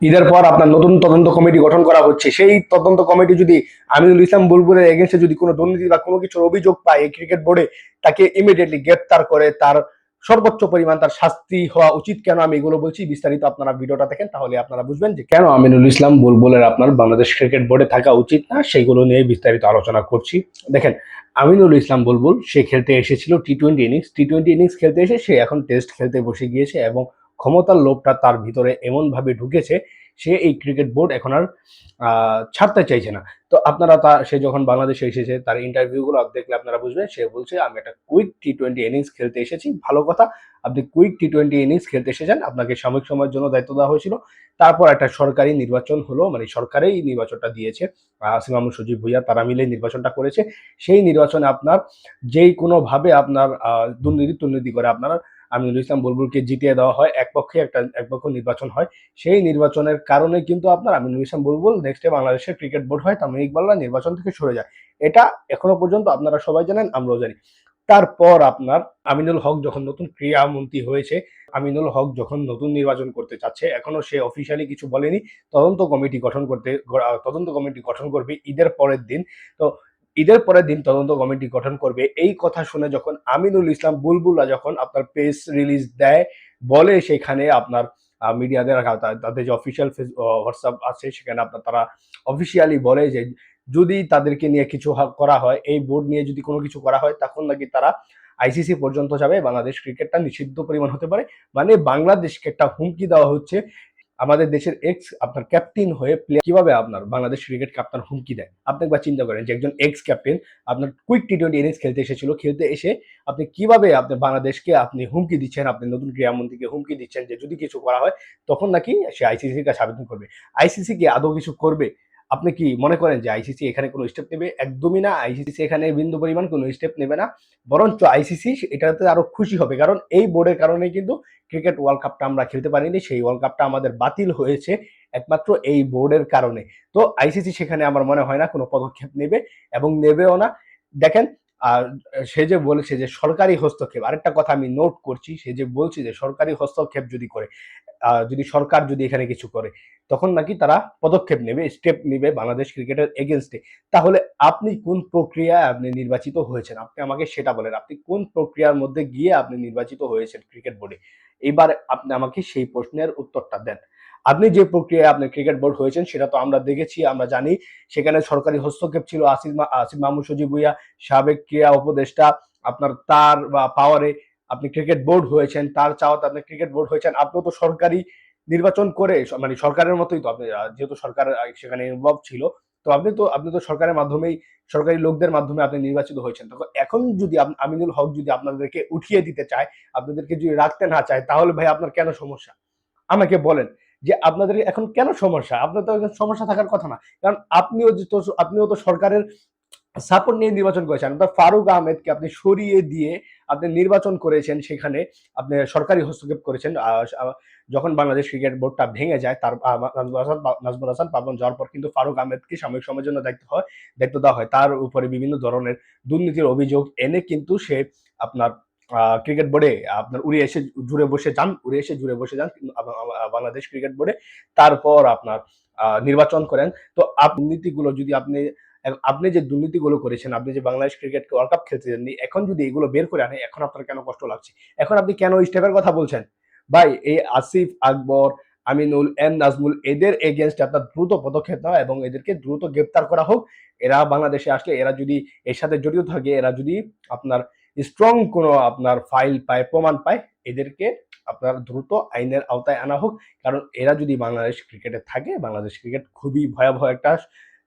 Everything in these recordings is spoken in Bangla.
ঈদের পর আপনার নতুন তদন্ত কমিটি গঠন করা হচ্ছে। সেই তদন্ত কমিটি যদি আমিনুল ইসলাম বুলবুলের এগেনস্টে যদি কোনো দুর্নীতি বা কোনো কিছুর অভিযোগ পায় এই ক্রিকেট বোর্ডে, তাকে ইমিডিয়েটলি গ্রেপ্তার করে তার সর্বোচ্চ পরিমাণ তার শাস্তি হওয়া উচিত। কেন আমি এগুলো বলছি বিস্তারিত আপনারা ভিডিওটা দেখেন, তাহলে আপনারা বুঝবেন যে কেন আমিনুল ইসলাম বুলবুলের আপনার বাংলাদেশ ক্রিকেট বোর্ডে থাকা উচিত না, সেইগুলো নিয়ে বিস্তারিত আলোচনা করছি। দেখেন, আমিনুল ইসলাম বুলবুল সে খেলতে এসেছিল টি টোয়েন্টি ইনিংস খেলতে এসে সে এখন টেস্ট খেলতে বসে গিয়েছে এবং ক্ষমতার লোভটা তার ভিতরে এমন ভাবে ঢুকেছে, সে এই ক্রিকেট বোর্ড এখন আর ছাড়তে চাইছে না। তো আপনারা সে যখন বাংলাদেশে এসেছে তার ইন্টারভিউ গুলো দেখলে আপনারা বুঝবেন, সে বলছে আমি একটা কুইক টি-20 ইনিংস খেলতে এসেছি। ভালো কথা, আপনি কুইক টি-20 ইনিংস খেলতে এসেছেন, আপনাকে সাময়িক সময়ের জন্য দায়িত্ব দেওয়া হয়েছিল। তারপর একটা সরকারি নির্বাচন হলো, মানে সরকারেই নির্বাচনটা দিয়েছে, আসিফ মাহমুদ সজীব ভুইয়া তারা মিলে নির্বাচনটা করেছে। সেই নির্বাচনে আপনার যেই কোনো ভাবে আপনার দুর্নীতি করে আপনার আমিনুল ইসলাম বুলবুলকে জিতিয়ে দেওয়া হয়, একপক্ষ নির্বাচন হয়। সেই নির্বাচনের কারণে কিন্তু আপনার আমিনুল ইসলাম বুলবুল নেক্সটে বাংলাদেশের ক্রিকেট বোর্ড হয়, তামিম ইকবালরা নির্বাচন থেকে সরে যায়। এটা এখনো পর্যন্ত আপনারা সবাই জানেন, আমরাও জানি। তারপর আপনার আমিনুল হক যখন নতুন ক্রীড়ামন্ত্রী হয়েছে, আমিনুল হক যখন নতুন নির্বাচন করতে চাচ্ছে, এখনো সে অফিসিয়ালি কিছু বলেনি। তদন্ত কমিটি গঠন করবে ঈদের পরের দিন। তো ঈদের পরের দিন তদন্ত কমিটি গঠন করবে, এই কথা শুনে যখন আমিনুল ইসলাম বুলবুলরা যখন আপনার প্রেস রিলিজ দেয়, বলে সেখানে আপনার মিডিয়াদের তাদের যে অফিসিয়াল হোয়াটসঅ্যাপ আছে সেখানে আপনার তারা অফিসিয়ালি বলে যে যদি তাদেরকে নিয়ে কিছু করা হয়, এই বোর্ড নিয়ে যদি কোনো কিছু করা হয়, তখন নাকি তারা আইসিসি পর্যন্ত যাবে, বাংলাদেশ ক্রিকেটটা নিষিদ্ধ পরিমাণ হতে পারে। মানে বাংলাদেশকে একটা হুমকি দেওয়া হচ্ছে। আমাদের দেশের এক্স আপনার ক্যাপ্টেন হয়ে প্লেয়ার কিভাবে আপনার বাংলাদেশ ক্রিকেটকে আপনার হুমকি দেয়, আপনি একবার চিন্তা করেন যে একজন এক্স ক্যাপ্টেন আপনার কুইক টি-20 ইনিংস খেলতে এসেছিল, খেলতে এসে আপনি কিভাবে আপনি বাংলাদেশকে আপনি হুমকি দিচ্ছেন, আপনি নতুন ক্রীড়ামন্ত্রীকে হুমকি দিচ্ছেন যে যদি কিছু করা হয় তখন নাকি সে আইসিসির কাছে আবেদন করবে। আইসিসি কি আদৌ কিছু করবে? আপনি কি মনে করেন যে আইসিসি এখানে কোনো স্টেপ নেবে? একদমই না, আইসিসি এখানে বিন্দু পরিমাণ কোনো স্টেপ নেবে না। বরঞ্চ আইসিসি এটাতে আরো খুশি হবে, কারণ এই বোর্ডের কারণে কিন্তু ক্রিকেট ওয়ার্ল্ড কাপটা আমরা খেলতে পারিনি। সেই ওয়ার্ল্ড কাপটা আমাদের বাতিল হয়েছে একমাত্র এই বোর্ডের কারণে। তো আইসিসি সেখানে আমার মনে হয় না কোনো পদক্ষেপ নেবে এবং নেবেও না। দেখেন, আর সে যে বলেছে যে সরকারি হস্তক্ষেপ, আরেকটা কথা আমি নোট করছি, সে যে বলছে যে সরকারি হস্তক্ষেপ যদি করে, যদি সরকার যদি এখানে কিছু করে, তখন নাকি তারা পদক্ষেপ নেবে, স্টেপ নেবে বাংলাদেশ ক্রিকেটের এগেনস্টে। তাহলে আপনি কোন প্রক্রিয়ায় আপনি নির্বাচিত হয়েছেন, আপনি আমাকে সেটা বলেন। আপনি কোন প্রক্রিয়ার মধ্যে গিয়ে আপনি নির্বাচিত হয়েছেন ক্রিকেট বোর্ডে? এবার আপনি আমাকে সেই প্রশ্নের উত্তরটা দেন। আপনি যে প্রক্রিয়ায় আপনি ক্রিকেট বোর্ড হয়েছেন সেটা তো আমরা দেখেছি, আমরা জানি। সেখানে সরকারি হস্তক্ষেপ ছিল। আসিফ মাহমুদ সজীব ভুইয়া সাবেক ক্রীড়া উপদেষ্টা, আপনার তার বা পাওয়ারে আপনি ক্রিকেট বোর্ড হয়েছেন, তার চাওয়াতে আপনি ক্রিকেট বোর্ড হয়েছেন। আপনিও তো সরকারি নির্বাচন করে, মানে সরকারের মতোই তো আপনি, যেহেতু সরকার সেখানে ইনভলভ ছিল, তো আপনি তো সরকারের মাধ্যমেই, সরকারি লোকদের মাধ্যমে আপনি নির্বাচিত হয়েছেন। তখন এখন যদি আমিনুল হক যদি আপনাদেরকে উঠিয়ে দিতে চায়, আপনাদেরকে যদি রাখতে না চায়, তাহলে ভাই আপনার কেন সমস্যা? আমাকে বলেন যে আপনাদের এখন কেন সমস্যা? আপনার তো এখন সমস্যা থাকার কথা না। কারণ আপনিও তো সরকারের সাপোর্ট নিয়ে নির্বাচন করেছেন। আপনার ফারুক আহমেদকে আপনি সরিয়ে দিয়ে আপনি নির্বাচন করেছেন, সেখানে আপনি সরকারি হস্তক্ষেপ করেছেন। যখন বাংলাদেশ ক্রিকেট বোর্ডটা ভেঙে যায়, তার নাজমুল হাসান পাবন যাওয়ার পর কিন্তু ফারুক আহমেদকে সাময়িক সময়ের জন্য দায়িত্ব দেওয়া হয়। তার উপরে বিভিন্ন ধরনের দুর্নীতির অভিযোগ এনে কিন্তু সে আপনার ক্রিকেট বোর্ডে আপনার উড়ে এসে জুড়ে বসে যান বাংলাদেশ ক্রিকেট বোর্ডে। তারপর আপনার নির্বাচন করেন। তো দুর্নীতিগুলো যদি আপনি যে দুর্নীতিগুলো করেছেন, আপনি যে বাংলাদেশ ক্রিকেটকে ওয়ার্ল্ড কাপ খেলতে দেননি, এখন যদি এগুলো বের করে আনে, এখন আপনার কেন কষ্ট লাগছে? এখন আপনি কেন স্টেপের কথা বলছেন? ভাই, এই আসিফ আকবর, আমিনুল, নাজমুল এদের এগেনস্টে আপনার দ্রুত পদক্ষেপ নেওয়া এবং এদেরকে দ্রুত গ্রেপ্তার করা হোক। এরা বাংলাদেশে আসলে, এরা যদি এর সাথে জড়িত থাকে, এরা যদি আপনার স্ট্রং কোনো আপনার ফাইল পায়, প্রমাণ পায়, এদেরকে আপনার দ্রুত আইনের আওতায় আনা হোক। কারণ এরা যদি বাংলাদেশ ক্রিকেটে থাকে, বাংলাদেশ ক্রিকেট খুবই ভয়াবহ একটা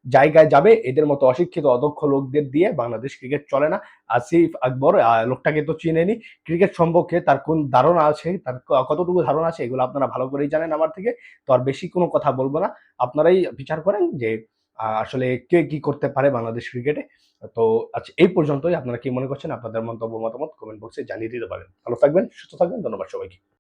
জায়গায় যাবে। এদের মতো অশিক্ষিত অদক্ষ লোকদের দিয়ে বাংলাদেশ ক্রিকেট চলে না। আসিফ আকবর লোকটাকে তো চিনেনি, ক্রিকেট সম্পর্কে তার কোন ধারণা আছে, তার কতটুকু ধারণা আছে, এগুলো আপনারা ভালো করেই জানেন আমার থেকে। তো আর বেশি কোনো কথা বলবো না, আপনারাই বিচার করেন যে আসলে কে কি করতে পারে বাংলাদেশ ক্রিকেটে। তো আচ্ছা, এই পর্যন্তই। আপনারা কি মনে করছেন? আপনাদের মন্তব্য মতামত কমেন্ট বক্সে জানিয়ে দিতে পারেন। ভালো থাকবেন, সুস্থ থাকবেন। ধন্যবাদ সবাইকে।